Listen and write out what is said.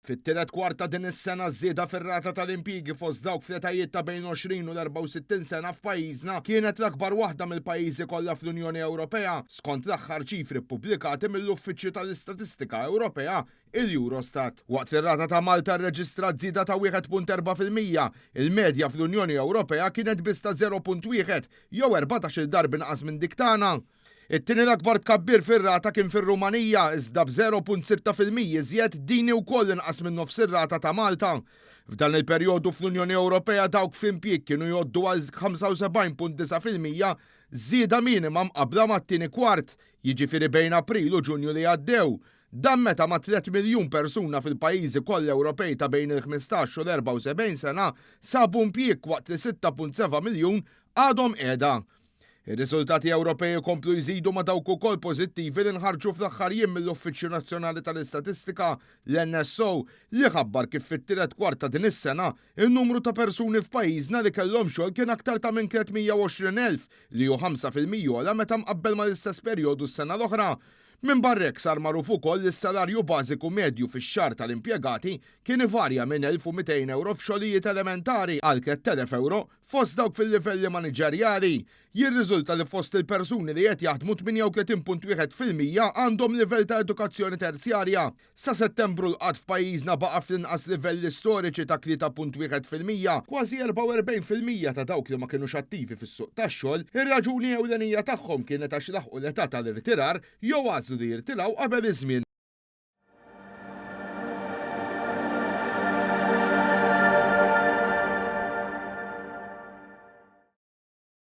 Fit-tielet kwarta din is-sena żieda fir-rata tal-impjiegi fost dawk f'etajiet ta' bejn 20 u l-64 sena f'pajjiżna kienet l-akbar waħda mill-pajjiżi kollha fl-Unjoni Ewropea skont l-aħħar ċifri ppubblikati mill-Uffiċċju tal-Istatistika Ewropea il-Eurostat. Waqt ir-rata ta' Malta rreġistrat żieda ta' 1.4%, il-medja fl-Unjoni Ewropea kienet biss ta' 0.1 jew 14-il darba inqas minn dik tagħna. It-tieni l-akbar tkabbir fir-rata kien fir-Rumanija iżda b'0.6% iżjed din wkoll inqas minn nofs ir-rata ta' Malta. F'dan il-perjodu fl-Unjoni Ewropea dawk f'impjieg kienu jgħoddu għal 75.9% żieda minima mqabbla mat-tieni kwart, jiġifieri bejn April u Ġunju li għaddew. Dan meta ma' 3 miljun persuna fil-pajjiżi kollha Ewropej ta' bejn il-15 u l-74 sena sabu impjieg waqt li 6.7 miljun għadhom qiegħda. Ir-riżultati Ewropej ikomplu jżidu ma' dawk ukoll pożittivi li nħarġu fl-aħħar jiem mill-Uffiċċju Nazzjonali tal-Istatistika l-NSO li ħabbar kif fit-tielet kwarta din is-sena in-numru ta' persuni f'pajjiżna li kellhom xogħol kien aktar ta' minn 320,000 li hu 5% ogħla meta mqabbel mal-istess perjodu s-sena l-oħra. Minn barrek sar magħruf ukoll li s-salarju bażiku medju fix-xahar tal-impjegati kien ivarja minn 1,200 euro f'xogħlijiet elementari għal 3,000 euro fost dawk fil-livelli maniġerjali. Jirriżulta li fost il-persuni li qed jaħdmu 38.1% għandhom livell ta' edukazzjoni terzjarja. Sa Settembru l-qatt f'pajjiżna baqa' fl-inqas livelli storiċi ta' 3.1%, kważi 44% ta' dawk li ma kinux attivi fis-suq tax-xogħol, ir-raġuni ewlenija tagħhom kienet għax laħqu l-età tal-irtirar jew għażlu li jirtiraw qabel iż-żmien.